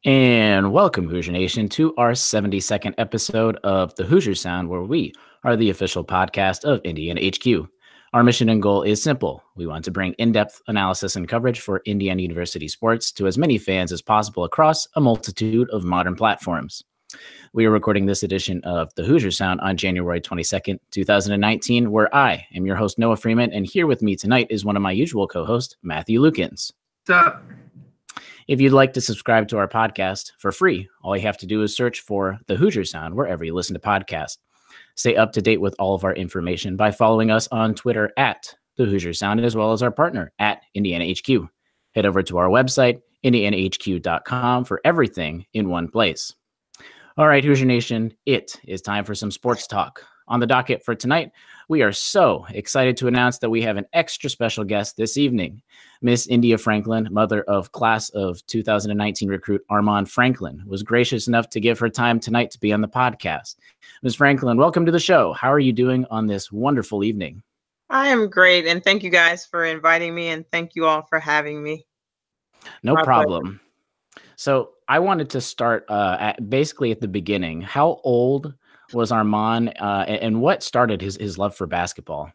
And welcome, Hoosier Nation, to our 72nd episode of the Hoosier Sound, where we are the official podcast of Indiana HQ. Our mission and goal is simple. We want to bring in-depth analysis and coverage for Indiana University sports to as many fans as possible across a multitude of modern platforms. We are recording this edition of the Hoosier Sound on January 22nd, 2019, where I am your host, Noah Freeman, and here with me tonight is one of my usual co-hosts, Matthew Lukens. What's up? If you'd like to subscribe to our podcast for free, all you have to do is search for the Hoosier Sound wherever you listen to podcasts. Stay up to date with all of our information by following us on Twitter at the Hoosier Sound, as well as our partner at Indiana HQ. Head over to our website, indianahq.com, for everything in one place. All right, Hoosier Nation, it is time for some sports talk. On the docket for tonight, we are so excited to announce that we have an extra special guest this evening. Miss India Franklin, mother of class of 2019 recruit Armaan Franklin, was gracious enough to give her time tonight to be on the podcast. Ms. Franklin, welcome to the show. How are you doing on this wonderful evening? I am great, and thank you guys for inviting me, and thank you all for having me. No problem. So I wanted to start basically at the beginning. How old was Armaan, and what started his love for basketball?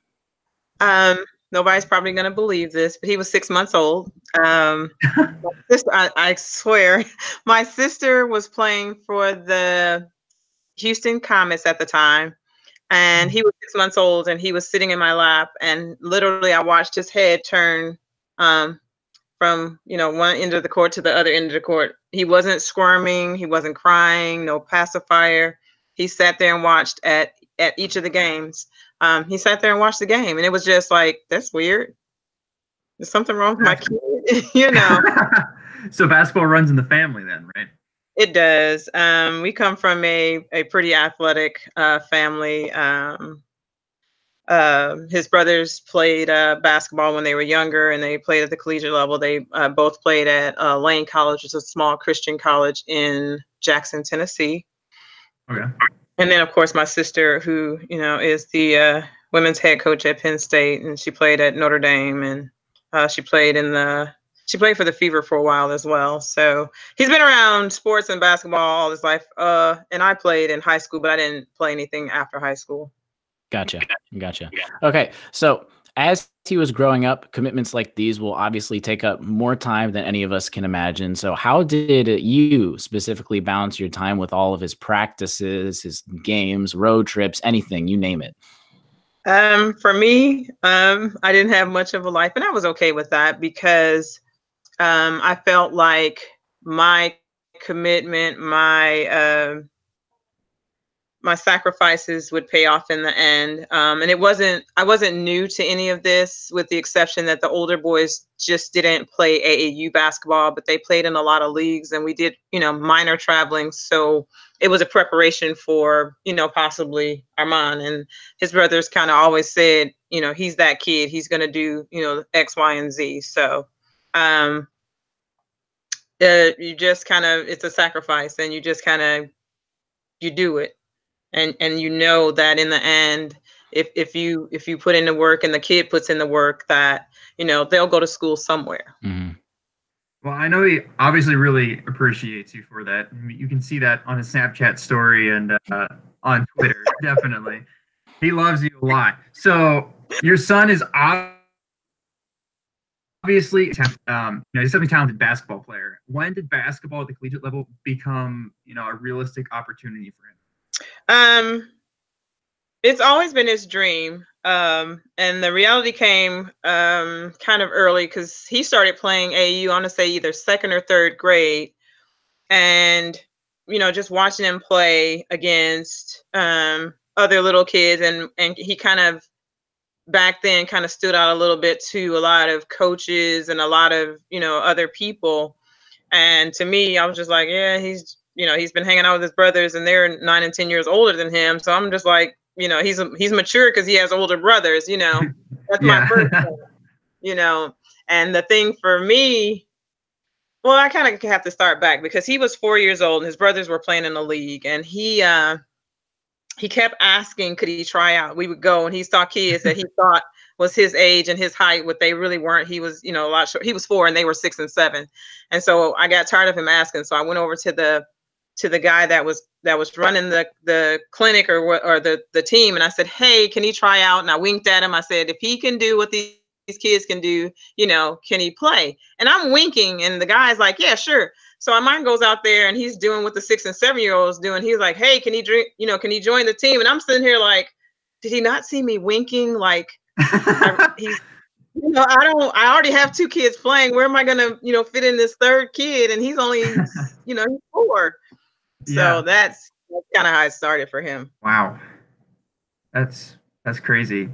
Nobody's probably going to believe this, but he was 6 months old. My sister, I swear, my sister was playing for the Houston Comets at the time, and he was 6 months old, and he was sitting in my lap, and literally I watched his head turn from one end of the court to the other end of the court. He wasn't squirming, he wasn't crying, no pacifier. He sat there and watched at each of the games. He sat there and watched the game, and it was just like, that's weird. There's something wrong with my kid, So basketball runs in the family then, right? It does. We come from a pretty athletic family. His brothers played basketball when they were younger, and they played at the collegiate level. They both played at Lane College, which is a small Christian college in Jackson, Tennessee. Okay. And then, of course, my sister, who, is the women's head coach at Penn State, and she played at Notre Dame, and she played for the Fever for a while as well. So he's been around sports and basketball all his life. And I played in high school, but I didn't play anything after high school. Gotcha. Okay. So as he was growing up, commitments like these will obviously take up more time than any of us can imagine. So how did you specifically balance your time with all of his practices, his games, road trips, anything, you name it? For me, I didn't have much of a life, and I was okay with that because I felt like my commitment, my sacrifices would pay off in the end. And I wasn't new to any of this, with the exception that the older boys just didn't play AAU basketball, but they played in a lot of leagues, and we did, minor traveling. So it was a preparation for, possibly Armaan. And his brothers kind of always said, he's that kid, he's going to do, X, Y, and Z. So you just kind of, it's a sacrifice, and you just kind of, you do it. And that in the end, if you put in the work and the kid puts in the work, that, they'll go to school somewhere. Mm-hmm. Well, I know he obviously really appreciates you for that. You can see that on his Snapchat story and on Twitter. Definitely. He loves you a lot. So your son is obviously, he's a talented basketball player. When did basketball at the collegiate level become, a realistic opportunity for him? It's always been his dream. And the reality came kind of early, because he started playing AAU, I want to say either second or third grade. And, just watching him play against other little kids, and he kind of back then kind of stood out a little bit to a lot of coaches and a lot of, other people. And to me, I was just like, yeah, he's been hanging out with his brothers, and they're 9 and 10 years older than him. So I'm just like, he's mature because he has older brothers, that's my first thing, and the thing for me, well, I kind of have to start back, because he was 4 years old and his brothers were playing in the league, and he kept asking, could he try out? We would go, and he saw kids that he thought was his age and his height. What they really weren't. He was, a lot short. He was 4 and they were 6 and 7. And so I got tired of him asking. So I went over to the guy that was running the clinic or the team. And I said, hey, can he try out? And I winked at him. I said, if he can do what these kids can do, can he play? And I'm winking, and the guy's like, yeah, sure. So Armaan goes out there and he's doing what the 6 and 7-year-olds doing. He's like, hey, can he can he join the team? And I'm sitting here like, did he not see me winking? Like, I already have 2 kids playing. Where am I gonna, fit in this third kid? And he's only, he's 4. So that's kind of how it started for him. Wow. That's crazy.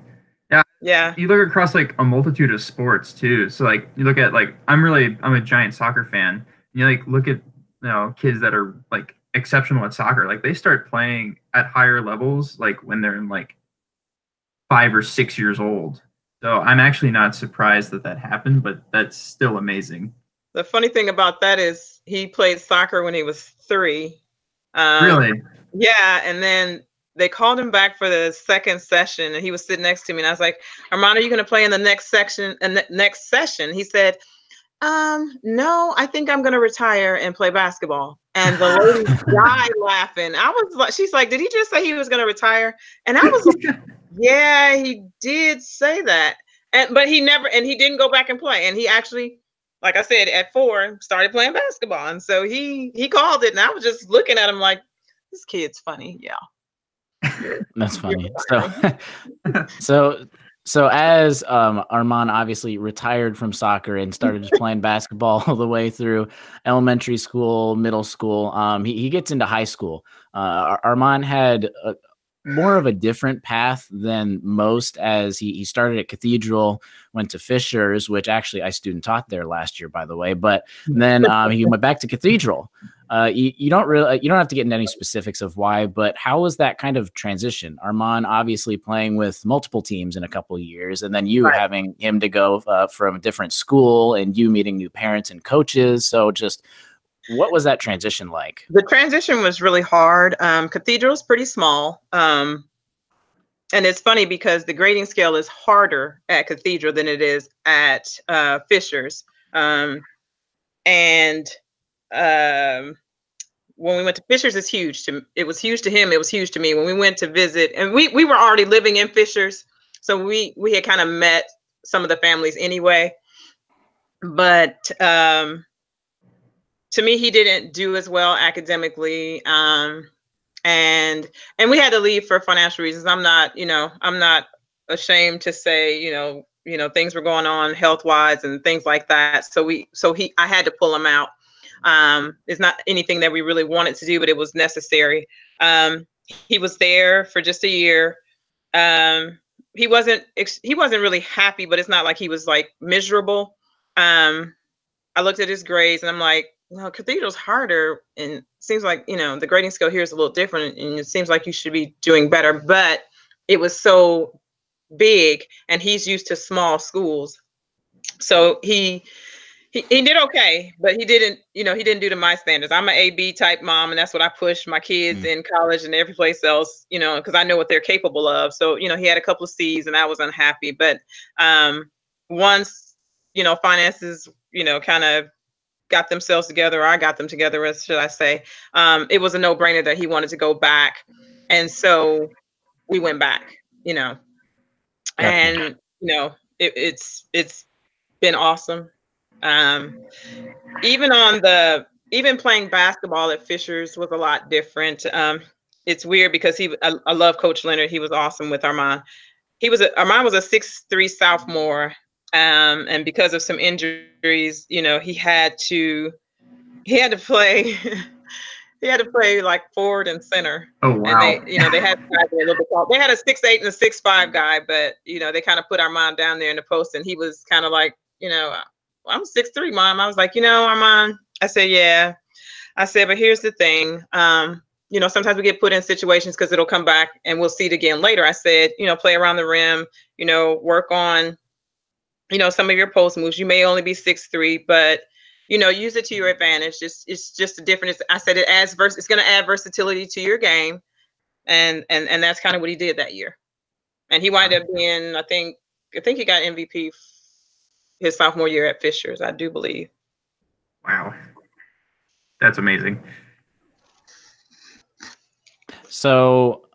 Yeah. You look across like a multitude of sports too. So like you look at like I'm a giant soccer fan. You like look at kids that are like exceptional at soccer. Like they start playing at higher levels like when they're in like 5 or 6 years old. So I'm actually not surprised that happened, but that's still amazing. The funny thing about that is he played soccer when he was 3. Really? Yeah, and then they called him back for the second session, and he was sitting next to me, and I was like, Armaan, are you going to play in the next section and next session? He said, no, I think I'm going to retire and play basketball. And the lady died laughing. I was like, she's like, did he just say he was going to retire? And I was like, yeah, he did say that. But he didn't go back and play. And he actually, like I said, at 4, started playing basketball. And so he called it, and I was just looking at him like, this kid's funny. Yeah. That's funny. So as Armaan obviously retired from soccer and started just playing basketball all the way through elementary school, middle school, he gets into high school. Armaan had more of a different path than most, as he started at Cathedral, went to Fisher's, which actually I student taught there last year, by the way. But then he went back to Cathedral. You don't have to get into any specifics of why, but how was that kind of transition? Armaan obviously playing with multiple teams in a couple of years, and then you having him to go from a different school, and you meeting new parents and coaches. So just what was that transition like? The transition was really hard. Cathedral is pretty small. And it's funny because the grading scale is harder at Cathedral than it is at Fisher's. When we went to Fisher's, it was huge to him. It was huge to me. When we went to visit, and we were already living in Fisher's, so we had kind of met some of the families anyway. But to me, he didn't do as well academically, and we had to leave for financial reasons. I'm not ashamed to say, things were going on health-wise and things like that. I had to pull him out. It's not anything that we really wanted to do, but it was necessary. He was there for just a year. He wasn't really happy, but it's not like he was like miserable. I looked at his grades and I'm like, well, Cathedral's harder, and it seems like, the grading scale here is a little different, and it seems like you should be doing better, but it was so big and he's used to small schools. So he did okay, but he didn't do to my standards. I'm an A-B type mom, and that's what I push my kids in college and every place else, because I know what they're capable of. So, he had a couple of C's and I was unhappy, but once, finances, kind of got themselves together, or I got them together, as should I say, it was a no-brainer that he wanted to go back. And so we went back, and, it's been awesome. Even playing basketball at Fisher's was a lot different. It's weird because I love Coach Leonard. He was awesome with Armaan. Armaan was a 6'3" sophomore. And because of some injuries, he had to play, he had to play like forward and center. Oh, wow. And they had guys a little bit tall. They had a 6'8" and a 6'5" guy, but, they kind of put Armaan down there in the post, and he was kind of like, I'm 6'3", Mom. I was like, Armaan, I said, yeah. I said, but here's the thing. Sometimes we get put in situations because it'll come back and we'll see it again later. I said, play around the rim, work on, some of your post moves. You may only be 6'3", but, use it to your advantage. It's just a difference. I said it's going to add versatility to your game. And that's kind of what he did that year. And he wound up being, I think, I think he got MVP his sophomore year at Fisher's, I do believe. Wow. That's amazing. So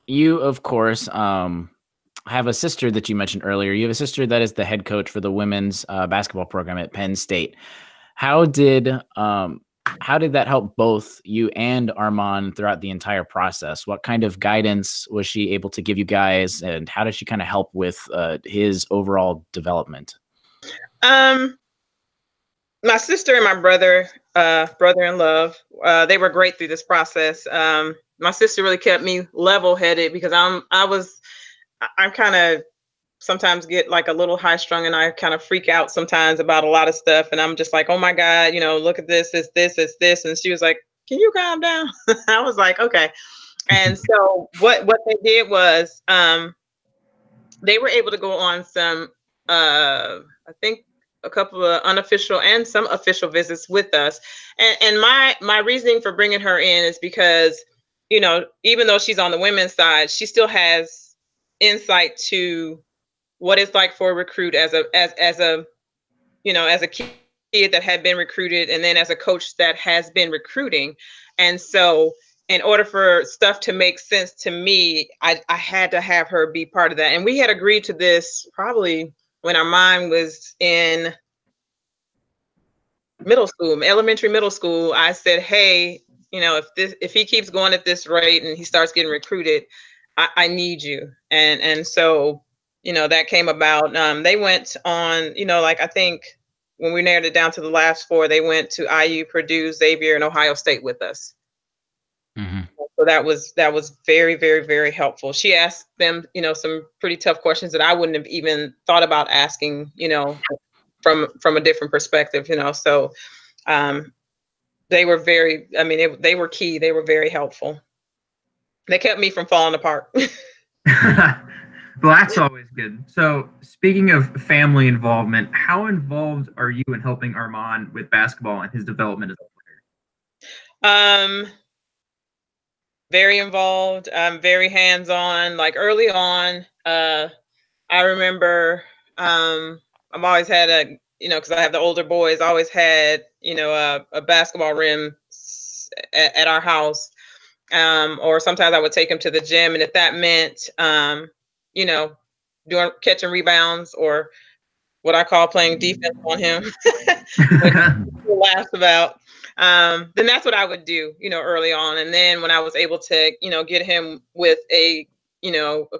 you, of course, have a sister that you mentioned earlier. You have a sister that is the head coach for the women's basketball program at Penn State. How did that help both you and Armaan throughout the entire process? What kind of guidance was she able to give you guys, and how does she kind of help with his overall development? My sister and my brother in love, they were great through this process. My sister really kept me level-headed because I'm kind of sometimes get like a little high strung, and I kind of freak out sometimes about a lot of stuff. And I'm just like, oh my God, look at this, it's this, it's this. And she was like, can you calm down? I was like, okay. And so what they did was, they were able to go on some, I think a couple of unofficial and some official visits with us. And my reasoning for bringing her in is because, even though she's on the women's side, she still has insight to what it's like for a recruit as a kid that had been recruited, and then as a coach that has been recruiting. And so in order for stuff to make sense to me, I had to have her be part of that. And we had agreed to this probably when Armaan was in elementary, middle school. I said, hey, if he keeps going at this rate and he starts getting recruited, I need you. And so, that came about. They went on, I think when we narrowed it down to the last four, they went to IU, Purdue, Xavier, and Ohio State with us. Mm-hmm. So that was very, very, very helpful. She asked them, some pretty tough questions that I wouldn't have even thought about asking, from a different perspective, So they were they were key. They were very helpful. They kept me from falling apart. Well, that's always good. So speaking of family involvement, how involved are you in helping Armaan with basketball and his development as a player? Very involved. Very hands-on. Like early on, I remember I've always had because I have the older boys, always had, a basketball rim at our house. Or sometimes I would take him to the gym. And if that meant, doing catching rebounds, or what I call playing defense on him, which people laugh about, then that's what I would do, early on. And then when I was able to, get him with a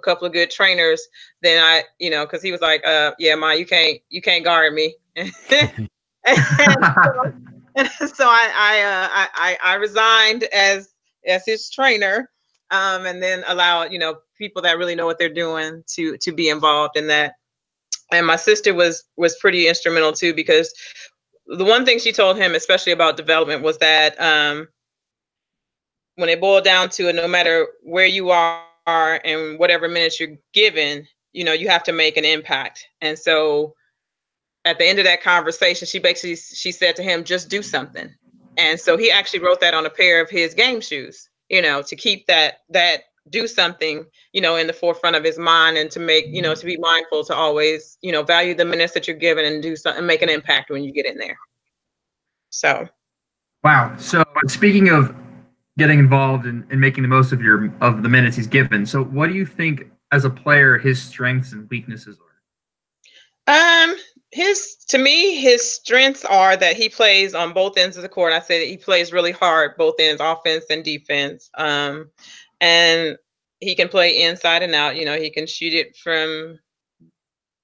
couple of good trainers, then I, because he was like, yeah, Ma, you can't guard me. And so I resigned as his trainer, and then allow, people that really know what they're doing to be involved in that. And my sister was pretty instrumental too, because the one thing she told him, especially about development, was that when it boiled down to it, no matter where you are and whatever minutes you're given, you have to make an impact. And so at the end of that conversation, she said to him, just do something. And so he actually wrote that on a pair of his game shoes, to keep that do something, in the forefront of his mind, and to make, to be mindful to always, value the minutes that you're given and do something, make an impact when you get in there. So. Wow. So speaking of getting involved and making the most of the minutes he's given, so what do you think as a player his strengths and weaknesses are? To me, his strengths are that he plays on both ends of the court. I say that he plays really hard, both ends, offense and defense. And he can play inside and out. He can shoot it from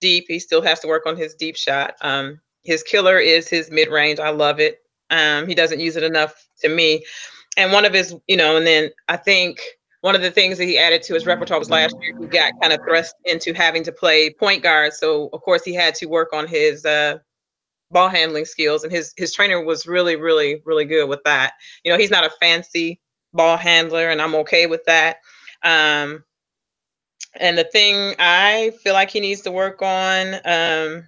deep. He still has to work on his deep shot. His killer is his mid-range. I love it. He doesn't use it enough to me. And one of his, and then I think one of the things that he added to his repertoire was last year, he got kind of thrust into having to play point guard. So of course he had to work on his ball handling skills, and his trainer was really, really, really good with that. He's not a fancy ball handler, and I'm okay with that. And the thing I feel like he needs to work on,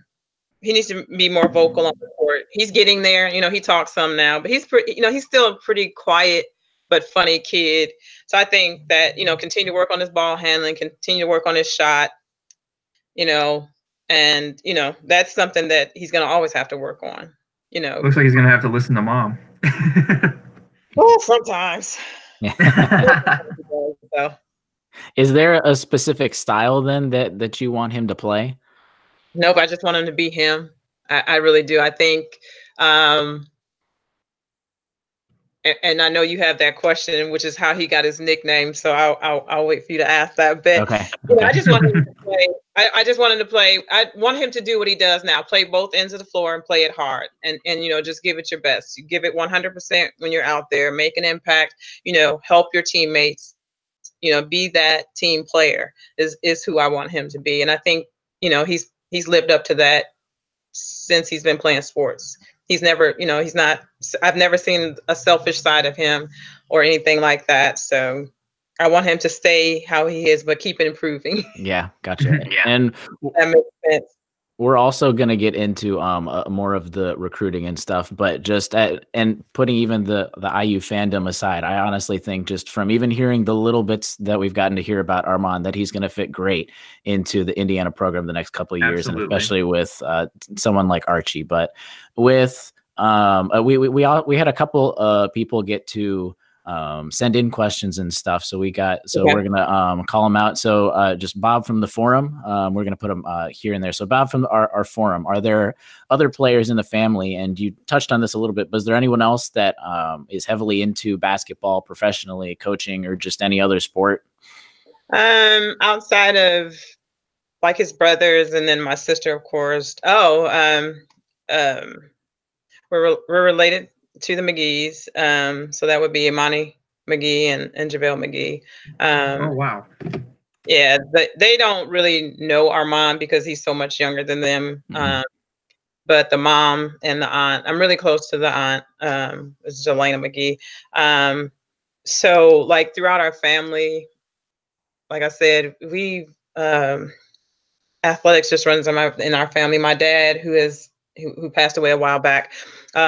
he needs to be more vocal on the court. He's getting there. He talks some now, but he's he's still a pretty quiet but funny kid. So I think that, continue to work on his ball handling, continue to work on his shot, and that's something that he's going to always have to work on. Looks like he's gonna have to listen to mom. Well, sometimes. So, Is there a specific style then that you want him to play? nope, I just want him to be him. I really do. I think, and I know you have that question, which is how he got his nickname. So I'll wait for you to ask that. But Okay. I just want him to play. I just want him to play. I want him to do what he does now: play both ends of the floor and play it hard, and just give it your best. You give it 100% when you're out there, make an impact. Help your teammates. Be that team player is who I want him to be, and I think he's lived up to that since he's been playing sports. He's never, he's not, I've never seen a selfish side of him or anything like that. So I want him to stay how he is, but keep improving. Yeah, gotcha. And that makes sense. We're also going to get into more of the recruiting and stuff, but just and putting even the IU fandom aside, I honestly think just from even hearing the little bits that we've gotten to hear about Armaan, that he's going to fit great into the Indiana program the next couple of years, and especially with someone like Archie. But with we had a couple people get to send in questions and stuff. So we're going to call them out. So just Bob from the forum, we're going to put them here and there. So Bob from our forum, are there other players in the family? And you touched on this a little bit, but is there anyone else that is heavily into basketball professionally, coaching, or just any other sport? Outside of like his brothers and then my sister, of course. We're related to the McGees. So that would be Imani McGee and JaVale McGee. Oh, wow. Yeah, they don't really know Armaan because he's so much younger than them. Mm-hmm. But the mom and the aunt, I'm really close to the aunt, is Jelena McGee. So like throughout our family, like I said, we athletics just runs in our family. My dad, who passed away a while back,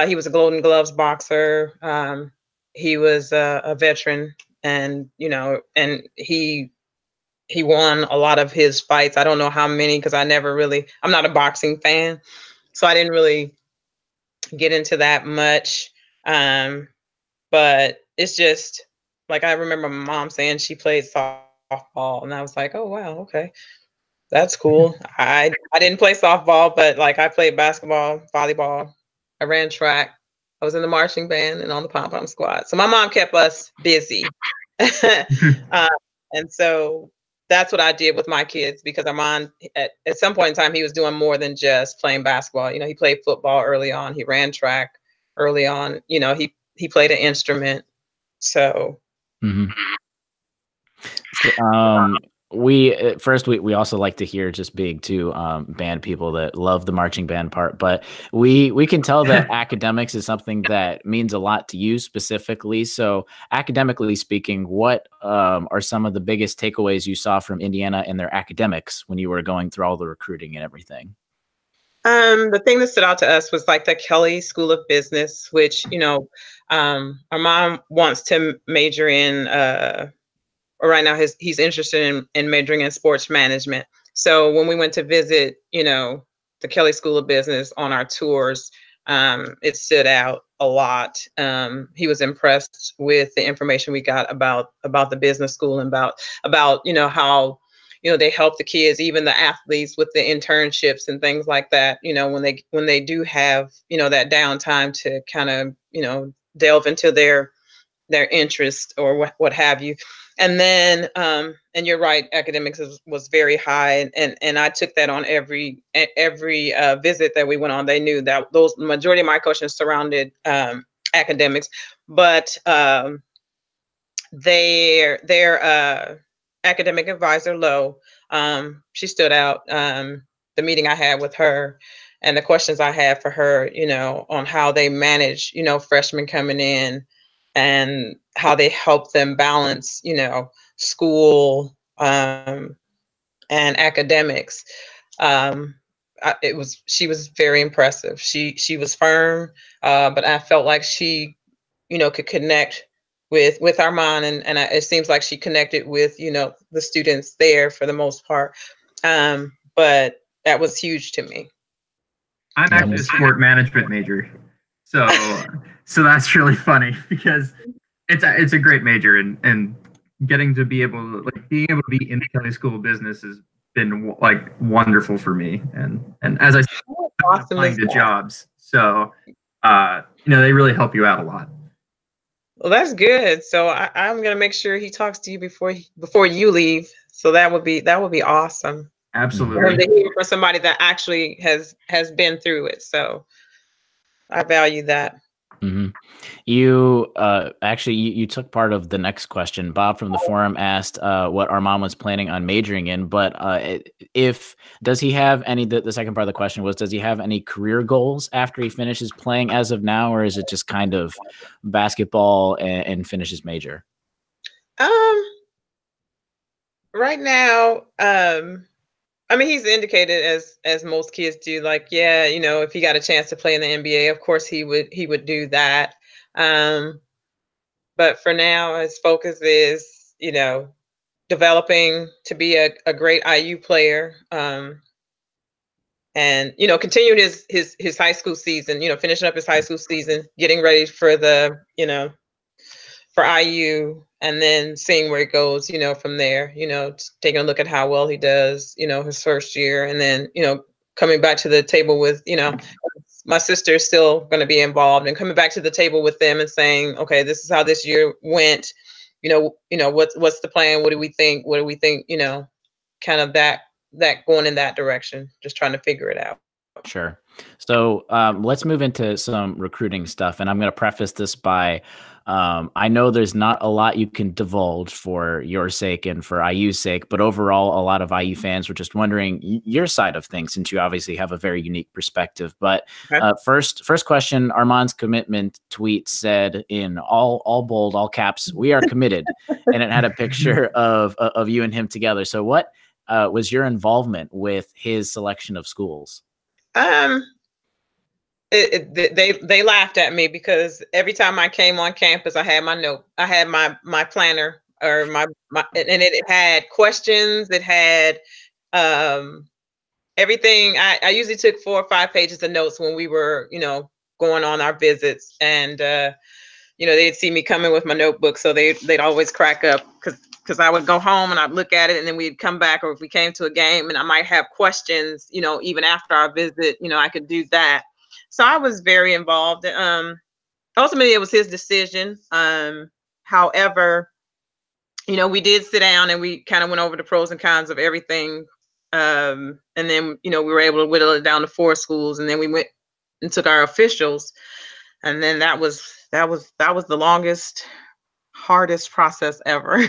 he was a Golden Gloves boxer. He was a veteran, and and he won a lot of his fights. I don't know how many because I'm not a boxing fan, so I didn't really get into that much. But it's just like I remember my mom saying she played softball, and I was like, oh wow, okay. That's cool. I didn't play softball, but like I played basketball, volleyball. I ran track. I was in the marching band and on the pom pom squad. So my mom kept us busy, and so that's what I did with my kids because Armaan, at some point in time, he was doing more than just playing basketball. He played football early on. He ran track early on. He played an instrument. So. Mm-hmm. We also like to hear just big too band people that love the marching band part, but we can tell that academics is something that means a lot to you specifically. So academically speaking, what are some of the biggest takeaways you saw from Indiana in their academics when you were going through all the recruiting and everything? The thing that stood out to us was like the Kelley School of Business, which our mom wants to major in or right now he's interested in majoring in sports management. So when we went to visit, the Kelley School of Business on our tours, it stood out a lot. He was impressed with the information we got about the business school and about how they help the kids, even the athletes, with the internships and things like that. When they do have that downtime to kind of delve into their interest or what have you. And then, and you're right, academics was very high, and I took that on every visit that we went on. They knew that the majority of my questions surrounded academics, but their academic advisor, Lo, she stood out. The meeting I had with her and the questions I had for her, on how they manage, freshmen coming in, and how they help them balance, school and academics. She was very impressive. She was firm, but I felt like she, could connect with Armaan, and it seems like she connected with, the students there for the most part. but that was huge to me. I'm actually a sport management major, so that's really funny because it's a great major, and getting to be able to being able to be in the Kelly School of Business has been wonderful for me, and as I said, applying to jobs, so they really help you out a lot. Well, that's good. So I'm gonna make sure he talks to you before you leave. So that would be awesome. Absolutely. For him to hear from somebody that actually has been through it. So I value that. Mm-hmm. You actually you took part of the next question. Bob from the forum asked what Armaan was planning on majoring in, but does he have any? The second part of the question was, does he have any career goals after he finishes playing as of now, or is it just kind of basketball and finish his major? Right now, I mean, he's indicated as most kids do, like, yeah, if he got a chance to play in the NBA, of course he would do that. But for now, his focus is, developing to be a great IU player, and continuing his high school season, finishing up his high school season, getting ready for the for IU, and then seeing where it goes, from there, taking a look at how well he does, his first year, and then, coming back to the table with, my sister is still going to be involved, and coming back to the table with them and saying, okay, this is how this year went. What's the plan? What do we think? Kind of that going in that direction, just trying to figure it out. Sure. So let's move into some recruiting stuff. And I'm going to preface this by I know there's not a lot you can divulge for your sake and for IU's sake, but overall, a lot of IU fans were just wondering your side of things, since you obviously have a very unique perspective. But first question, Armaan's commitment tweet said in all bold, all caps, "We are committed." And it had a picture of you and him together. So what was your involvement with his selection of schools? They laughed at me because every time I came on campus, I had my planner, or my and it had questions. It had everything. I usually took 4 or 5 pages of notes when we were, going on our visits, and they'd see me coming with my notebook, so they'd always crack up because I would go home and I'd look at it, and then we'd come back, or if we came to a game and I might have questions, even after our visit, I could do that. So I was very involved. Ultimately, it was his decision. However, we did sit down and we kind of went over the pros and cons of everything. And then, we were able to whittle it down to 4 schools, and then we went and took our officials. And then that was the longest, hardest process ever.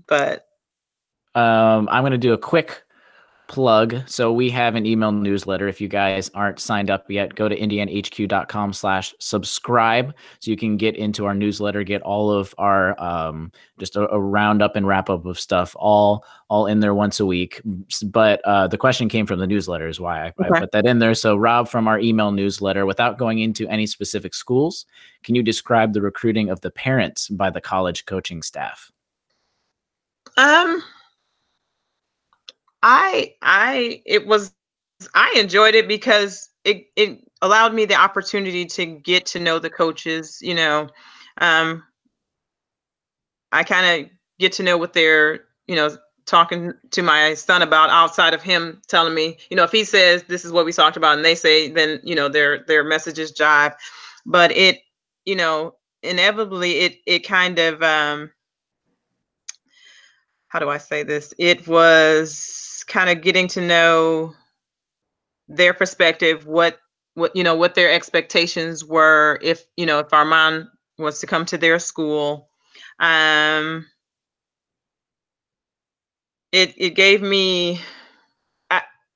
But I'm going to do a quick plug. So we have an email newsletter. If you guys aren't signed up yet, go to indianahq.com/subscribe so you can get into our newsletter, get all of our just a roundup and wrap up of stuff all in there once a week. But the question came from the newsletter is why I put that in there. So Rob, from our email newsletter, without going into any specific schools, can you describe the recruiting of the parents by the college coaching staff? I enjoyed it because it allowed me the opportunity to get to know the coaches. I kind of get to know what they're, talking to my son about, outside of him telling me, if he says this is what we talked about and they say, then, their messages jive. But it, inevitably it kind of, how do I say this? It was kind of getting to know their perspective, what their expectations were, if Armaan was to come to their school. It gave me,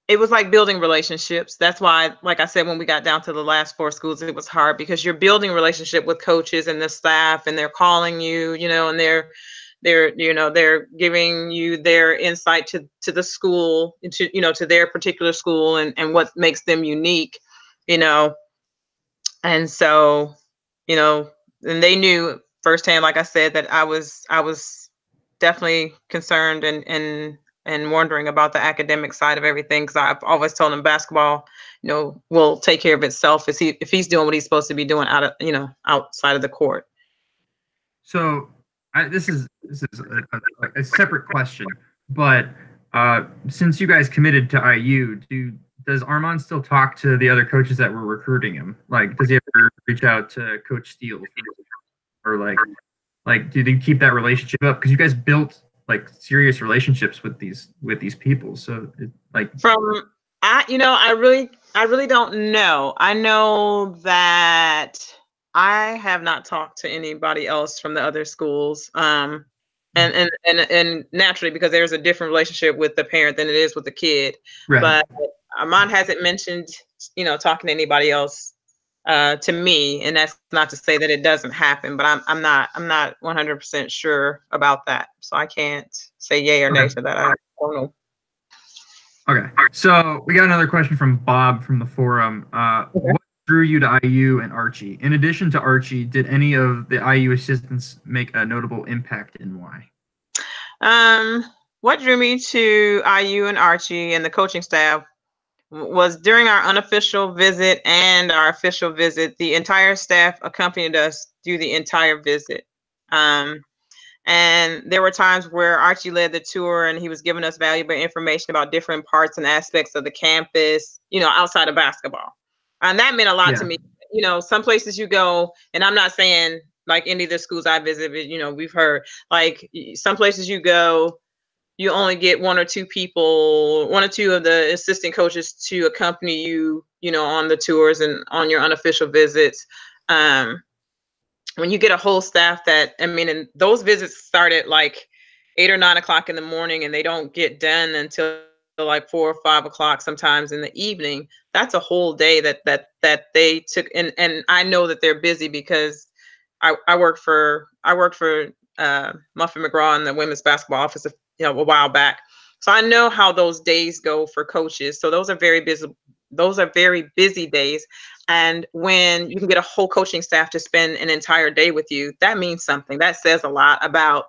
it was like building relationships. That's why, like I said, when we got down to the last 4 schools, it was hard, because you're building relationship with coaches and the staff, and they're calling you, and they're giving you their insight to the school, to their particular school, and what makes them unique, and so, and they knew firsthand, like I said, that I was definitely concerned and and wondering about the academic side of everything. Because I've always told him basketball, will take care of itself if he's doing what he's supposed to be doing outside of the court. So this is a separate question, but since you guys committed to IU, does Armaan still talk to the other coaches that were recruiting him? Like, does he ever reach out to Coach Steele, or like do they keep that relationship up? Because you guys built like serious relationships with these people. So I really don't know. I know that I have not talked to anybody else from the other schools. And naturally, because there's a different relationship with the parent than it is with the kid. Right. But Armaan hasn't mentioned, talking to anybody else to me, and that's not to say that it doesn't happen, but I'm not 100% sure about that, so I can't say yay or nay to that. I don't know. Okay, so we got another question from Bob from the forum. What drew you to IU and Archie? In addition to Archie, did any of the IU assistants make a notable impact, and why? What drew me to IU and Archie and the coaching staff was during our unofficial visit and our official visit, the entire staff accompanied us through the entire visit. And there were times where Archie led the tour and he was giving us valuable information about different parts and aspects of the campus, outside of basketball. And that meant a lot to me. Some places you go, and I'm not saying like any of the schools I visited, we've heard like some places you go, you only get one or two of the assistant coaches to accompany you, on the tours and on your unofficial visits. When you get a whole staff and those visits start at like 8 or 9 o'clock in the morning and they don't get done until like 4 or 5 o'clock sometimes in the evening. That's a whole day that they took. And I know that they're busy because I work for Muffin McGraw in the women's basketball office, a while back. So I know how those days go for coaches. So those are very busy days. And when you can get a whole coaching staff to spend an entire day with you, that means something. That says a lot about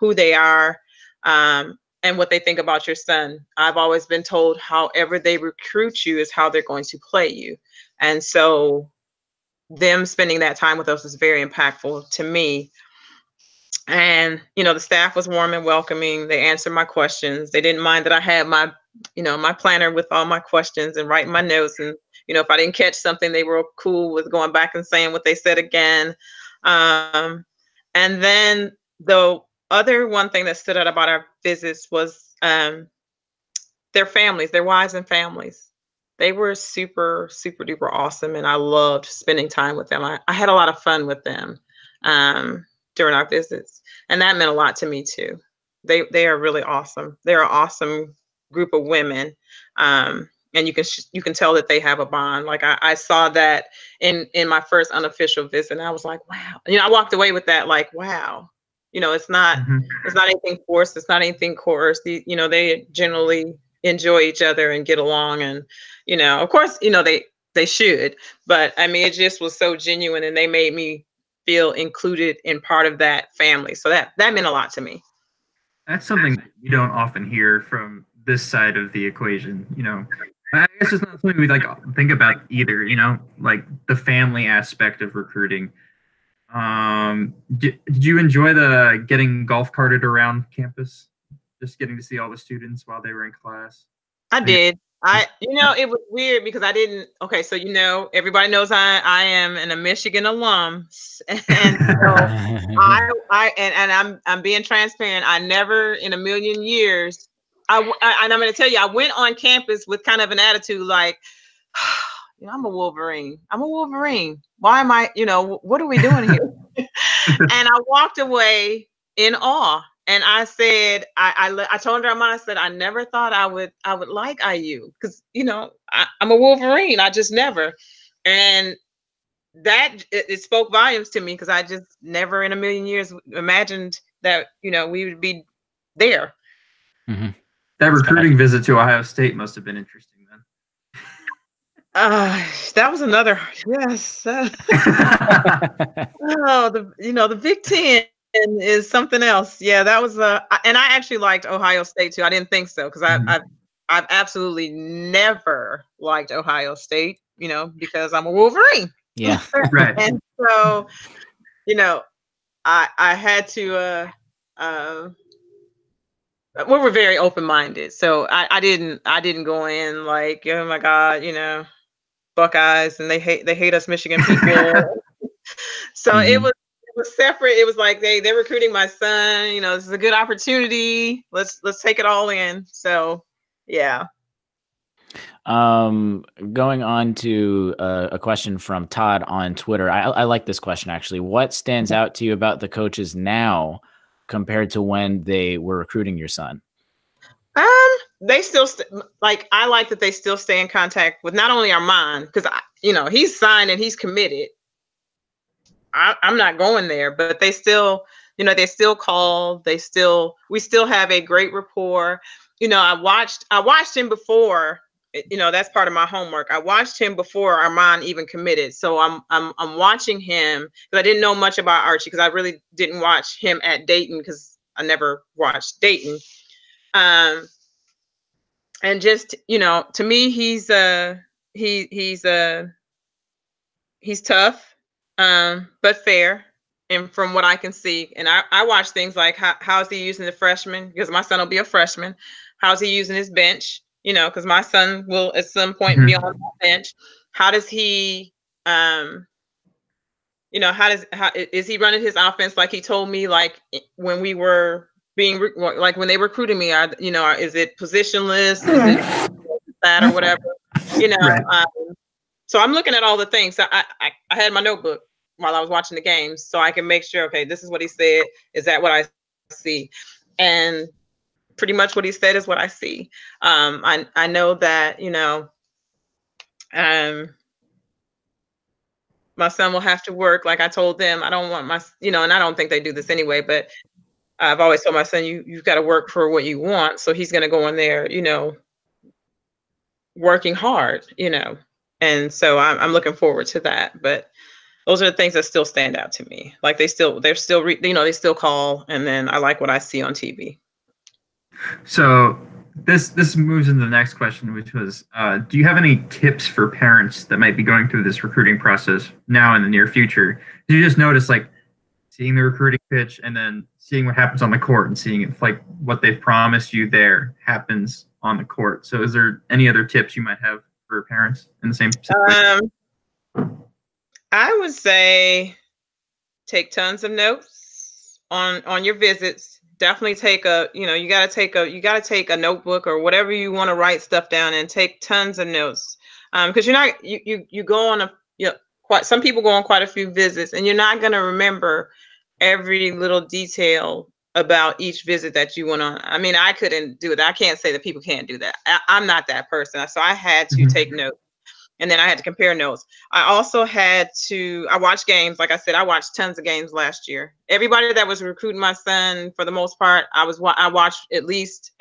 who they are and what they think about your son. I've always been told however they recruit you is how they're going to play you. And so them spending that time with us is very impactful to me. And, the staff was warm and welcoming. They answered my questions. They didn't mind that I had my planner with all my questions and writing my notes. And, if I didn't catch something, they were cool with going back and saying what they said again. And then the other one thing that stood out about our visits was their families, their wives and families. They were super, super duper awesome. And I loved spending time with them. I had a lot of fun with them during our visits. And that meant a lot to me too. They are really awesome. They're an awesome group of women. And you can tell that they have a bond. Like I saw that in my first unofficial visit, and I was like, wow. I walked away with that, like, wow. It's not anything forced. It's not anything coerced. They generally enjoy each other and get along. And, of course, they should. But it just was so genuine, and they made me feel included in part of that family. So that meant a lot to me. That's something that you don't often hear from this side of the equation. I guess it's not something we think about either, like the family aspect of recruiting. Did you enjoy the getting golf carted around campus? Just getting to see all the students while they were in class? I did. It was weird because I didn't. Okay, so everybody knows I am a Michigan alum, and so I'm being transparent. I never in a million years. And I'm going to tell you, I went on campus with kind of an attitude like, I'm a Wolverine. I'm a Wolverine. Why am I? What are we doing here? And I walked away in awe. And I said, I told Armaan, I said, I never thought I would like IU because, I'm a Wolverine. I just never. And that it spoke volumes to me because I just never in a million years imagined that, we would be there. Mm-hmm. That recruiting visit to Ohio State must have been interesting then. That was another, yes. The Big Ten. And is something else. Yeah, that was and I actually liked Ohio State too. I didn't think so because I've absolutely never liked Ohio State, because I'm a Wolverine. Yeah. Right. And so, I had to we were very open-minded. So I didn't go in like, oh my God, Buckeyes and they hate us Michigan people. So it was separate. It was like they're recruiting my son. This is a good opportunity. Let's take it all in. So yeah. Going on to a question from Todd on Twitter. I like this question actually. What stands out to you about the coaches now compared to when they were recruiting your son? They still I like that they still stay in contact with not only Armaan, because he's signed and he's committed. I'm not going there, but they still, they still call. We still have a great rapport. I watched him before. That's part of my homework. I watched him before Armaan even committed. So I'm watching him because I didn't know much about Archie because I really didn't watch him at Dayton because I never watched Dayton. And just, to me, he's tough, but fair. And from what I can see, and I watch things like how's he using the freshman, because my son will be a freshman. How's he using his bench? Because my son will at some point be on the bench. How does he, how is he running his offense like he told me, like when we were like when they recruited me, is it positionless? Is it that or whatever? Right. So I'm looking at all the things. So I had my notebook while I was watching the games so I can make sure, okay, this is what he said. Is that what I see? And pretty much what he said is what I see. I know that, my son will have to work. Like I told them, I don't want my, and I don't think they do this anyway, but I've always told my son, you've got to work for what you want. So he's going to go in there, working hard, and so I'm looking forward to that. But those are the things that still stand out to me. Like they still they still call, and then I like what I see on TV. So this moves into the next question, which was, do you have any tips for parents that might be going through this recruiting process now in the near future? Did you just notice like seeing the recruiting pitch and then seeing what happens on the court and seeing if like what they've promised you there happens on the court? So is there any other tips you might have for parents in the same situation? I would say take tons of notes on your visits. Definitely take you got to take a notebook or whatever you want to write stuff down and take tons of notes. Because you're not, you go on some people go on quite a few visits and you're not going to remember every little detail about each visit that you went on. I mean, I couldn't do that. I can't say that people can't do that. I'm not that person. So I had to take notes. And then I had to compare notes. I also had to, I watched games. Like I said, I watched tons of games last year. Everybody that was recruiting my son, for the most part, I watched at least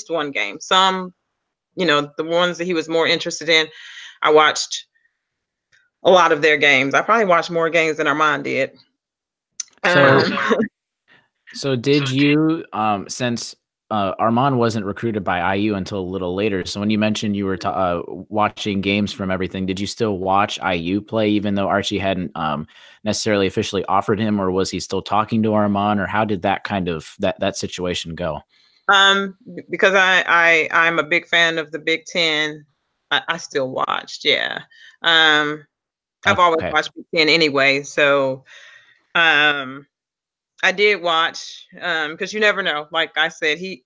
one game. Some, the ones that he was more interested in, I watched a lot of their games. I probably watched more games than Armaan did. So did you, since Armaan wasn't recruited by IU until a little later. So when you mentioned you were watching games from everything, did you still watch IU play even though Archie hadn't necessarily officially offered him, or was he still talking to Armaan, or how did that kind of that situation go? Because I'm a big fan of the Big Ten, I still watched. Yeah. I've always watched Big Ten anyway. So I did watch because you never know. Like I said, he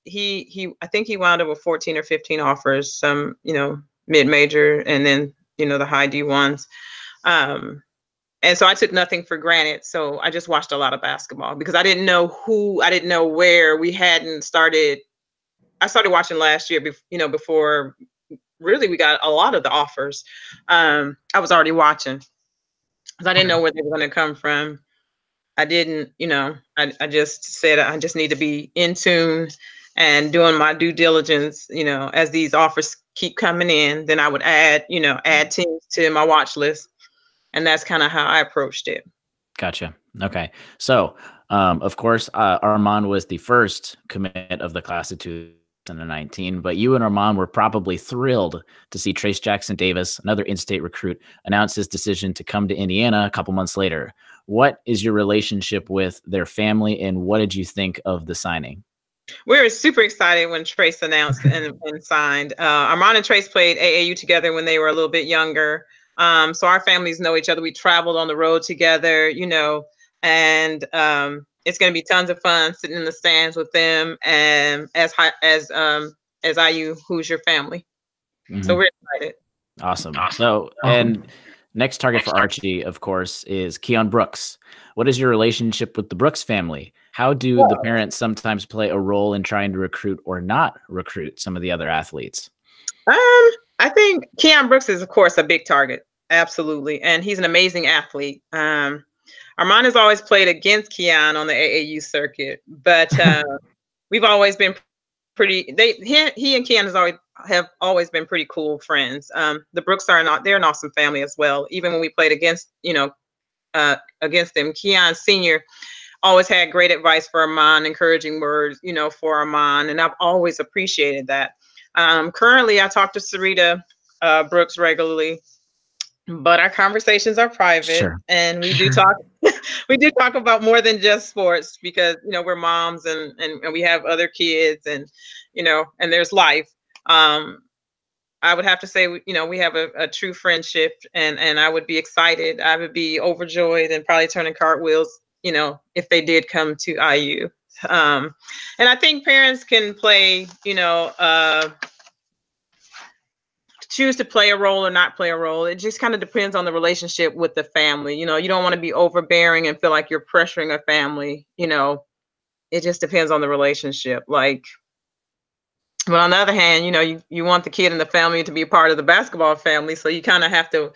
I think he wound up with 14 or 15 offers, some, mid-major and then, the high D ones. And so I took nothing for granted. So I just watched a lot of basketball because I didn't know where. We hadn't started. I started watching last year, before really we got a lot of the offers. I was already watching because I didn't know where they were going to come from. I didn't, I just said I just need to be in tune and doing my due diligence, as these offers keep coming in, then I would add teams to my watch list. And that's kind of how I approached it. Gotcha. Okay. So, of course, Armaan was the first commit of the class of 2019, but you and Armaan were probably thrilled to see Trace Jackson Davis, another in-state recruit, announce his decision to come to Indiana a couple months later. What is your relationship with their family, and what did you think of the signing? We were super excited when Trace announced and signed. Armaan and Trace played AAU together when they were a little bit younger. So our families know each other. We traveled on the road together, and it's going to be tons of fun sitting in the stands with them and as IU Hoosier family. So we're excited. Awesome. So, and next target for Archie, of course, is Keon Brooks. What is your relationship with the Brooks family? How do the parents sometimes play a role in trying to recruit or not recruit some of the other athletes? I think Keon Brooks is, of course, a big target. Absolutely. And he's an amazing athlete. Armaan has always played against Keon on the AAU circuit, but we've always been pretty, he and Keon have always been pretty cool friends. The Brooks they're an awesome family as well. Even when we played against them, Keon Sr. always had great advice for Armaan, encouraging words, for Armaan. And I've always appreciated that. Currently I talk to Sarita Brooks regularly, but our conversations are private, and we do talk. We do talk about more than just sports because we're moms and we have other kids and and there's life. I would have to say we have a true friendship, and I would be excited. I would be overjoyed and probably turning cartwheels if they did come to IU. And I think parents can play choose to play a role or not play a role. It just kind of depends on the relationship with the family. You don't want to be overbearing and feel like you're pressuring a family. It just depends on the relationship. But on the other hand, you want the kid and the family to be a part of the basketball family. So you kind of have to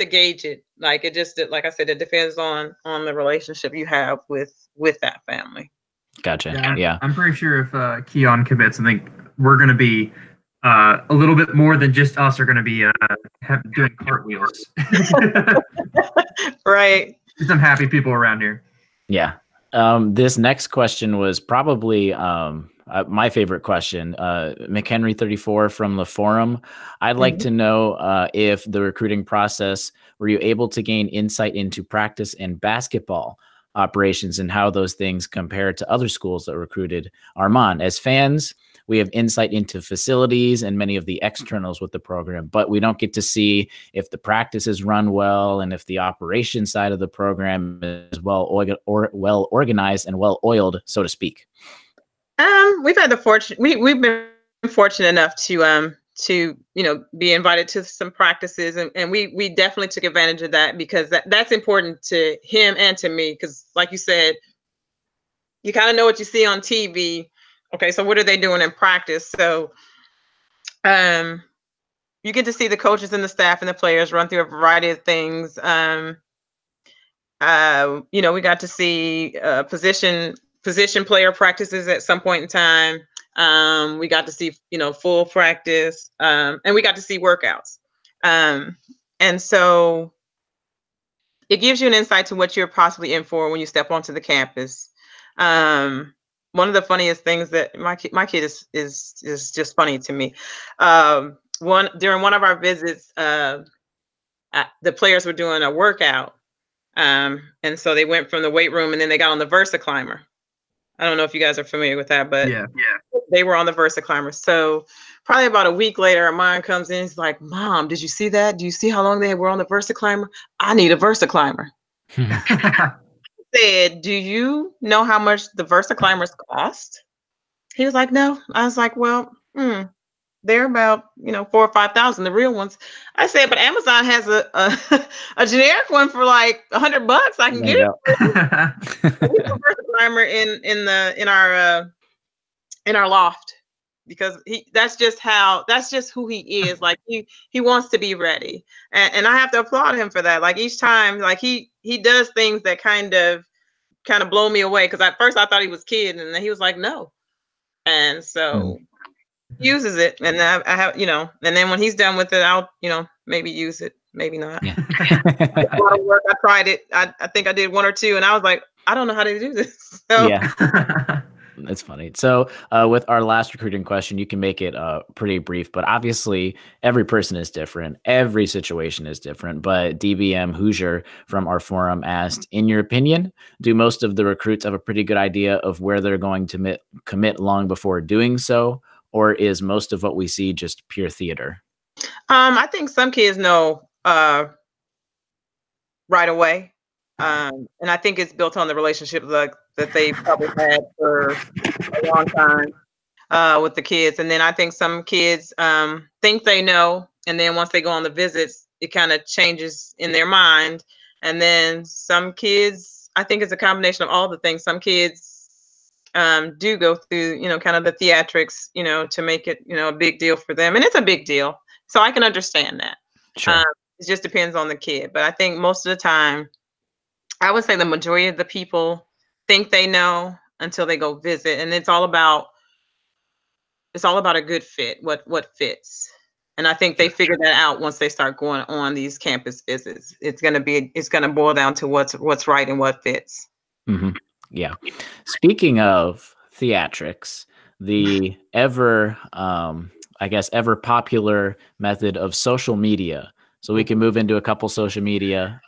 gauge it. Like I said, it depends on the relationship you have with that family. Gotcha. Yeah. I'm pretty sure if Keon commits, I think we're going to be a little bit more than just us are going to be doing cartwheels. Right. Some happy people around here. Yeah. This next question was probably my favorite question. McHenry 34 from the forum. I'd like to know if the recruiting process, were you able to gain insight into practice and basketball operations and how those things compare to other schools that recruited Armaan? As fans, we have insight into facilities and many of the externals with the program, but we don't get to see if the practices run well and if the operation side of the program is well organized and well oiled, so to speak. We've had the fortune. We've been fortunate enough to be invited to some practices, and we definitely took advantage of that because that's important to him and to me. Because like you said, you kind of know what you see on TV. Okay, so what are they doing in practice? So you get to see the coaches and the staff and the players run through a variety of things. We got to see position player practices at some point in time. We got to see, full practice, and we got to see workouts. And so it gives you an insight to what you're possibly in for when you step onto the campus. One of the funniest things that my kid is just funny to me. During one of our visits, the players were doing a workout. And so they went from the weight room and then they got on the Versa climber. I don't know if you guys are familiar with that, but yeah, they were on the Versa climber. So probably about a week later, Armaan comes in. He's like, "Mom, did you see that? Do you see how long they were on the Versa climber? I need a Versa climber." Said, "Do you know how much the Versa climbers cost?" He was like, "No." I was like, "Well, they're about $4,000 or $5,000, the real ones." I said, "But Amazon has a generic one for like $100. I can get it." We have a Versa climber in our loft because that's just who he is. Like he wants to be ready, and I have to applaud him for that. Like each time, like he does things that kind of blow me away because at first I thought he was kidding, and then he was like, "No," and so. Uses it, and I have, and then when he's done with it, I'll, maybe use it maybe not. Yeah. A lot of work. I tried it. I think I did one or two, and I was like, I don't know how to do this. So, Yeah. It's funny. So, with our last recruiting question, you can make it pretty brief, but obviously every person is different. Every situation is different. But DBM Hoosier from our forum asked, in your opinion, do most of the recruits have a pretty good idea of where they're going to commit long before doing so? Or is most of what we see just pure theater? I think some kids know right away. And I think it's built on the relationship that they probably had for a long time with the kids. And then I think some kids think they know, and then once they go on the visits, it kind of changes in their mind. And then some kids, I think it's a combination of all the things. Some kids do go through, kind of the theatrics, to make it, a big deal for them. And it's a big deal. So I can understand that. Sure. It just depends on the kid. But I think most of the time, I would say the majority of the people think they know until they go visit. And it's all about a good fit, what fits. And I think they figure that out once they start going on these campus visits. It's gonna boil down to what's right and what fits. Mm-hmm. Yeah. Speaking of theatrics, the ever popular method of social media. So we can move into a couple social media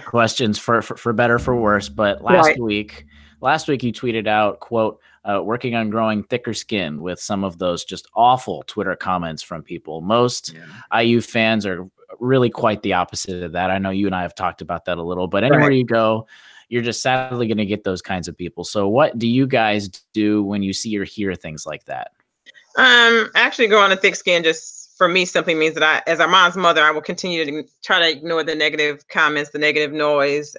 questions for better, for worse. But last week you tweeted out, quote, working on growing thicker skin, with some of those just awful Twitter comments from people. Most IU fans are really quite the opposite of that. I know you and I have talked about that a little, but anywhere you go, you're just sadly going to get those kinds of people. So what do you guys do when you see or hear things like that? Actually, growing a thick skin just for me simply means that as Armaan's mother, I will continue to try to ignore the negative comments, the negative noise,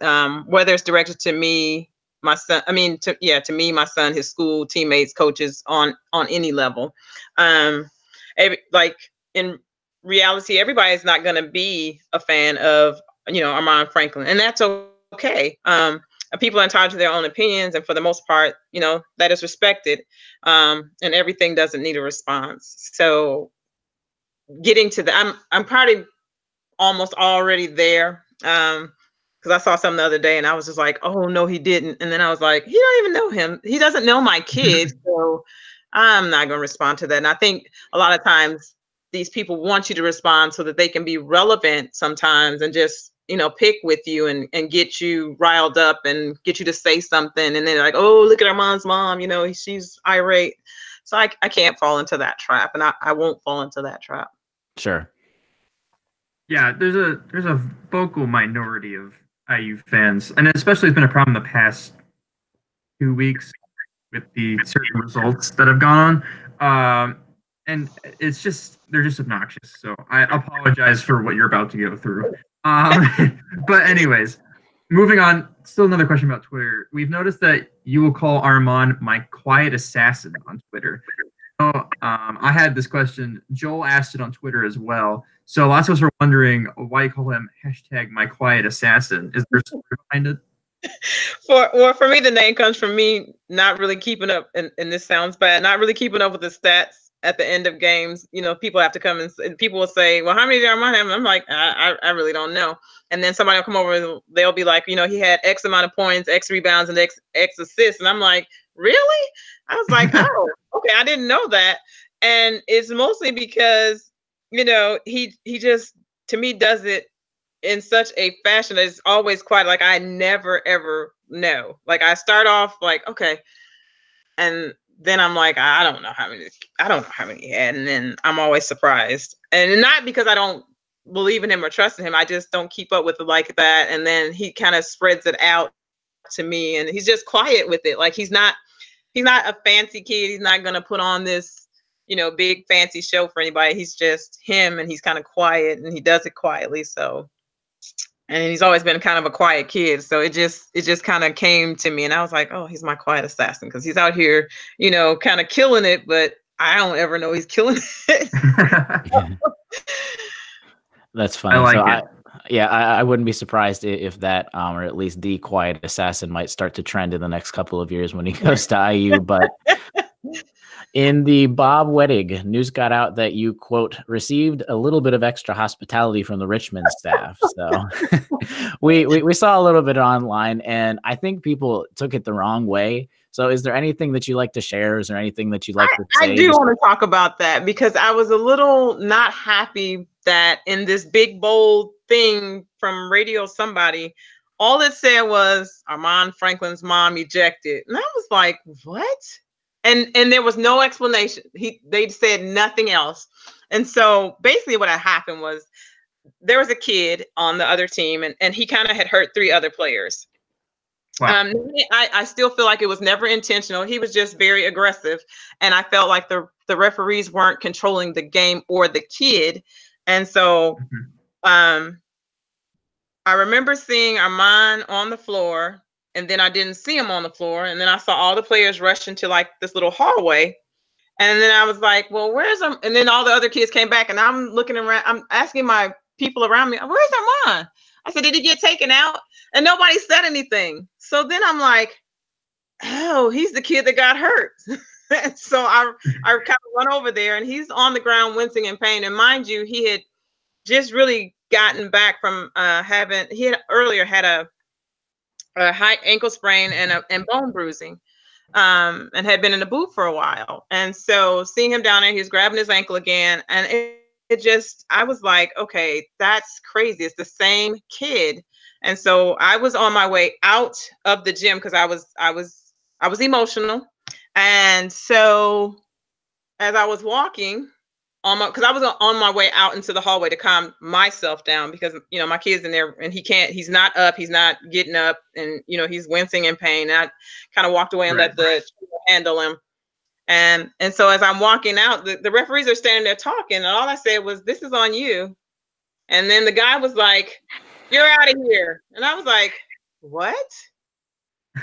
whether it's directed to me, my son. I mean, to me, my son, his school, teammates, coaches, on any level. Like in reality, everybody is not going to be a fan of Armaan Franklin, and that's okay. People are entitled to their own opinions, and for the most part, that is respected. And everything doesn't need a response. So getting to I'm probably almost already there. Because I saw something the other day and I was just like, oh no, he didn't. And then I was like, he don't even know him. He doesn't know my kids. So I'm not going to respond to that. And I think a lot of times these people want you to respond so that they can be relevant sometimes and just, pick with you and get you riled up and get you to say something. And then they're like, oh, look at Armaan's mom, she's irate. So I can't fall into that trap, and I won't fall into that trap. Sure. Yeah, there's a vocal minority of IU fans, and especially it's been a problem the past 2 weeks with the certain results that have gone on. And they're just obnoxious. So I apologize for what you're about to go through. But anyways, moving on. Still another question about Twitter. We've noticed that you will call Armaan my quiet assassin on Twitter. So, I had this question. Joel asked it on Twitter as well. So lots of us are wondering why you call him #my quiet assassin. Is there a story behind it? For me, the name comes from me not really keeping up, and this sounds bad, not really keeping up with the stats at the end of games. People have to come and people will say, well, how many did Armaan have? And I'm like, I really don't know. And then somebody will come over and they'll be like, he had X amount of points, X rebounds, and X assists. And I'm like, really? I was like, oh, okay, I didn't know that. And it's mostly because, he just, to me, does it in such a fashion that it's always quiet. Like I never, ever know. Like I start off like, okay. And then I'm like, I don't know how many he had. And then I'm always surprised. And not because I don't believe in him or trust in him. I just don't keep up with it like that. And then he kind of spreads it out to me, and he's just quiet with it. Like he's not a fancy kid. He's not going to put on this, big fancy show for anybody. He's just him, and he's kind of quiet, and he does it quietly. So, and he's always been kind of a quiet kid. So it just kind of came to me, and I was like, oh, he's my quiet assassin, because he's out here, kind of killing it, but I don't ever know he's killing it. That's funny. I like it. I wouldn't be surprised if that, or at least the quiet assassin, might start to trend in the next couple of years when he goes to IU. But In the Bob wedding, news got out that you, quote, received a little bit of extra hospitality from the Richmond staff. So we saw a little bit online, and I think people took it the wrong way. So is there anything that you like to share? Is there anything that you'd like to say? I do want to talk about that because I was a little not happy that in this big, bold thing from Radio Somebody, all it said was Armaan Franklin's mom ejected. And I was like, what? And there was no explanation. They said nothing else. And so basically what had happened was there was a kid on the other team and he kind of had hurt 3 other players. Wow. I still feel like it was never intentional. He was just very aggressive. And I felt like the referees weren't controlling the game or the kid. And so I remember seeing Armaan on the floor. And then I didn't see him on the floor. And then I saw all the players rush into like this little hallway. And then I was like, well, where's him? And then all the other kids came back and I'm looking around. I'm asking my people around me, where's Armaan? I said, did he get taken out? And nobody said anything. So then I'm like, oh, he's the kid that got hurt. So I kind of run over there and he's on the ground wincing in pain. And mind you, he had just really gotten back from he had earlier had a high ankle sprain and bone bruising, and had been in the boot for a while. And so seeing him down there, he was grabbing his ankle again. And it just, I was like, okay, that's crazy. It's the same kid. And so I was on my way out of the gym because I was emotional. And so as I was walking because I was on my way out into the hallway to calm myself down because, my kid's in there and he's not up, he's not getting up and, he's wincing in pain. And I kind of walked away and let the handle him. And so as I'm walking out, the referees are standing there talking and all I said was, this is on you. And then the guy was like, you're out of here. And I was like, what?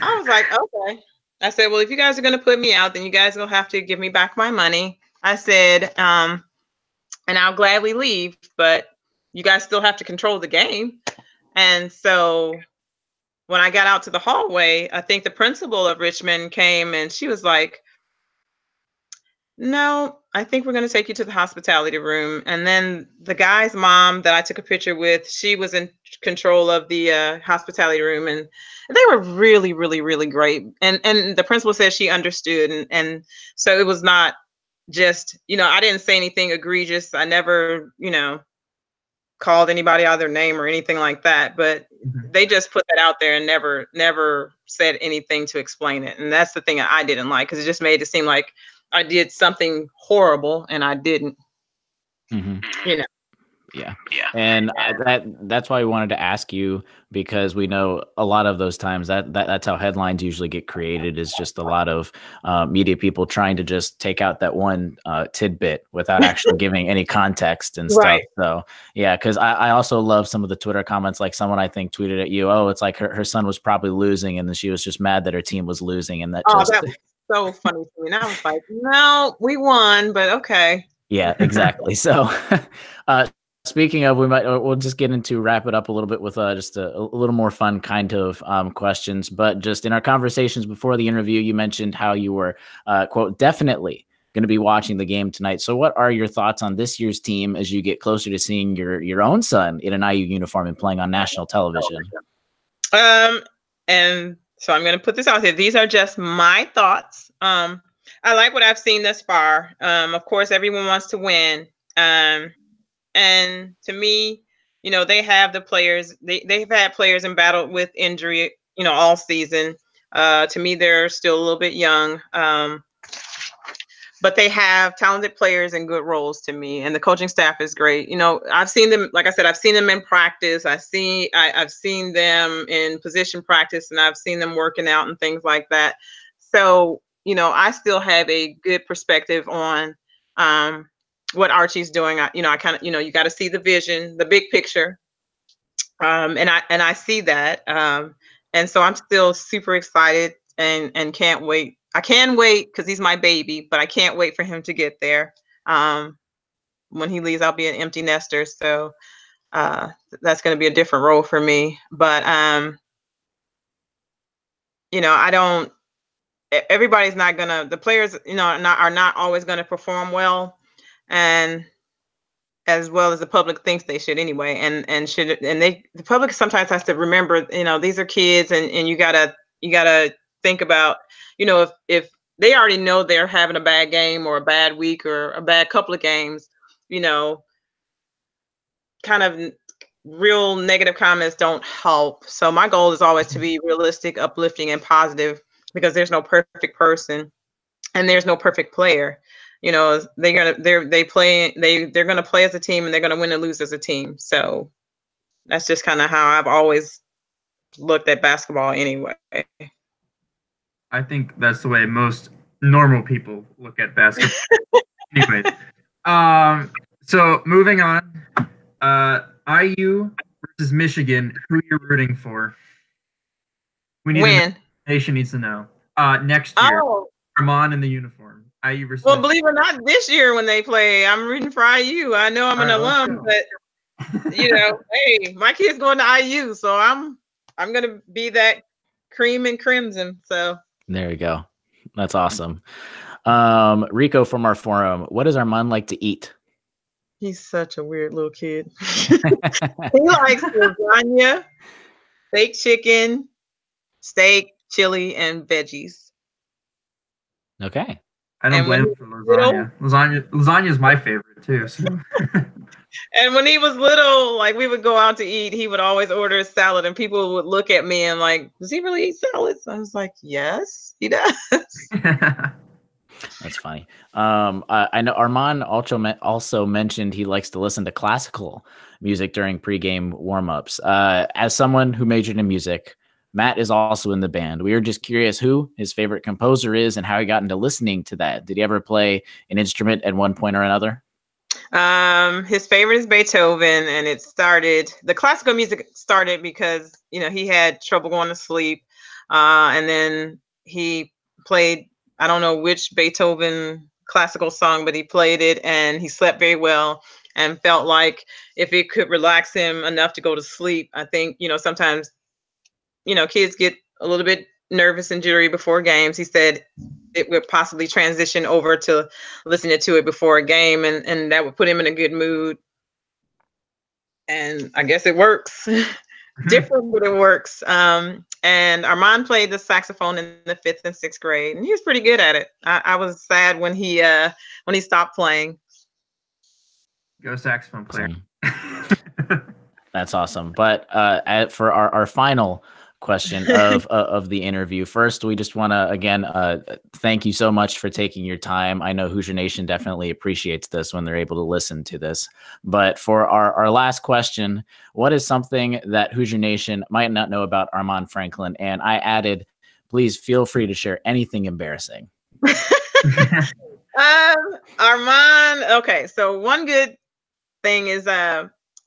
I was like, okay. I said, well, if you guys are going to put me out, then you guys will have to give me back my money. I said, and I'll gladly leave, but you guys still have to control the game. And so when I got out to the hallway, I think the principal of Richmond came and she was like, no, I think we're going to take you to the hospitality room. And then the guy's mom that I took a picture with, she was in control of the hospitality room. And they were really, really, really great. And the principal said she understood. And so it was not just, I didn't say anything egregious. I never, called anybody out their name or anything like that. But they just put that out there and never said anything to explain it. And that's the thing I didn't like, because it just made it seem like I did something horrible and I didn't. Yeah. And that's why we wanted to ask you, because we know a lot of those times that's how headlines usually get created, is just a lot of media people trying to just take out that one tidbit without actually giving any context and stuff. Right. So yeah, because I also love some of the Twitter comments, like someone I think tweeted at you, oh, it's like her son was probably losing and then she was just mad that her team was losing. And that was so funny to me. And I was like, no, we won, but okay. Yeah, exactly. So speaking of, we'll just get into wrap it up a little bit with just a little more fun kind of questions. But just in our conversations before the interview, you mentioned how you were, quote, definitely going to be watching the game tonight. So what are your thoughts on this year's team as you get closer to seeing your own son in an IU uniform and playing on national television? And so I'm going to put this out there. These are just my thoughts. I like what I've seen thus far. Of course, everyone wants to win. And to me, they have the players. They've had players in battle with injury, all season. To me, they're still a little bit young. But they have talented players in good roles to me, and the coaching staff is great. I've seen them, like I said, I've seen them in practice. I've seen them in position practice, and I've seen them working out and things like that. So, I still have a good perspective on what Archie's doing. I kind of, you got to see the vision, the big picture. And I see that. And so I'm still super excited and can't wait. I can wait because he's my baby, but I can't wait for him to get there. When he leaves, I'll be an empty nester. So that's going to be a different role for me. But, I don't, everybody's not gonna, the players, are not always gonna perform well, and as well as the public thinks they should anyway. The public sometimes has to remember, these are kids, and you gotta think about, if they already know they're having a bad game or a bad week or a bad couple of games, kind of real negative comments don't help. So my goal is always to be realistic, uplifting, and positive, because there's no perfect person and there's no perfect player. They're gonna play as a team, and they're gonna win and lose as a team. So that's just kind of how I've always looked at basketball anyway. I think that's the way most normal people look at basketball. Anyways, so moving on, IU versus Michigan. Who you're rooting for? We need When? The nation needs to know. Next year. Oh. Armaan in the uniform. IU versus. Well, believe it or not, this year when they play, I'm rooting for IU. I know I'm an alum, but hey, my kid's going to IU, so I'm gonna be that cream and crimson. So there you go. That's awesome. Rico from our forum, what does Armaan like to eat? He's such a weird little kid. He likes lasagna, baked chicken, steak, chili, and veggies. Okay. I don't blame him for lasagna. Lasagna is my favorite too. So. And when he was little, like we would go out to eat, he would always order a salad, and people would look at me and like, does he really eat salads? I was like, yes, he does. That's funny. I know Armaan also mentioned he likes to listen to classical music during pregame warmups. As someone who majored in music, Matt is also in the band. We were just curious who his favorite composer is and how he got into listening to that. Did he ever play an instrument at one point or another? His favorite is Beethoven, and the classical music started because, he had trouble going to sleep. And then he played, I don't know which Beethoven classical song, but he played it and he slept very well and felt like if it could relax him enough to go to sleep. I think, sometimes, kids get a little bit nervous and jittery before games. He said it would possibly transition over to listening to it before a game, and that would put him in a good mood. And I guess it works. Different, but it works. And Armaan played the saxophone in the 5th and 6th grade, and he was pretty good at it. I was sad when he stopped playing. Go saxophone player. That's awesome. But for our final question of the interview, first, we just want to again thank you so much for taking your time. I know Hoosier Nation definitely appreciates this when they're able to listen to this. But for our last question, what is something that Hoosier Nation might not know about Armaan Franklin? And I added, please feel free to share anything embarrassing. Armaan, okay, so one good thing is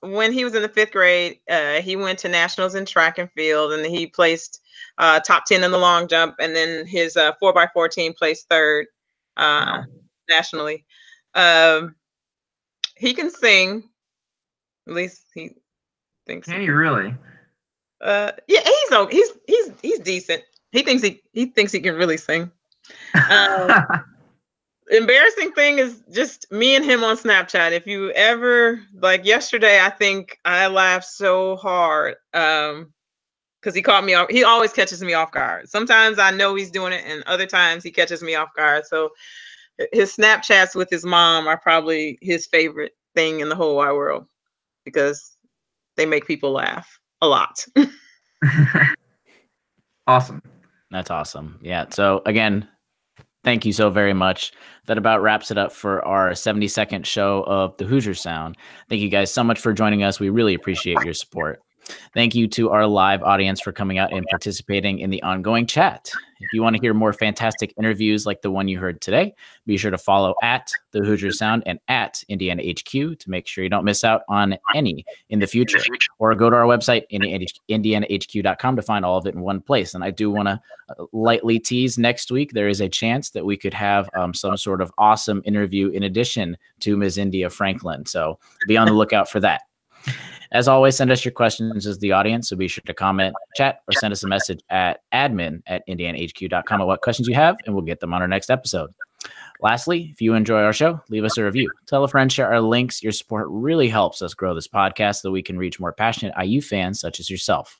when he was in the 5th grade, he went to nationals in track and field, and he placed top 10 in the long jump. And then his 4x4 team placed 3rd nationally. He can sing, at least he thinks. Can he really? Yeah, he's decent. He thinks he can really sing. Embarrassing thing is just me and him on Snapchat. If you ever, like yesterday, I think I laughed so hard because he caught me off. He always catches me off guard. Sometimes I know he's doing it, and other times he catches me off guard. So his Snapchats with his mom are probably his favorite thing in the whole wide world because they make people laugh a lot. Awesome. That's awesome. Yeah. So again, thank you so very much. That about wraps it up for our 72nd show of the Hoosier Sound. Thank you guys so much for joining us. We really appreciate your support. Thank you to our live audience for coming out and participating in the ongoing chat. If you want to hear more fantastic interviews like the one you heard today, be sure to follow at the Hoosier Sound and at Indiana HQ to make sure you don't miss out on any in the future. Or go to our website, indianahq.com, to find all of it in one place. And I do want to lightly tease next week, there is a chance that we could have some sort of awesome interview in addition to Ms. India Franklin. So be on the lookout for that. As always, send us your questions as the audience. So be sure to comment, chat, or send us a message at admin@indianahq.com of what questions you have, and we'll get them on our next episode. Lastly, if you enjoy our show, leave us a review. Tell a friend, share our links. Your support really helps us grow this podcast so that we can reach more passionate IU fans such as yourself.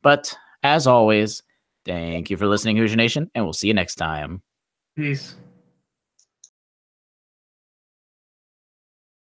But as always, thank you for listening, Hoosier Nation, and we'll see you next time. Peace.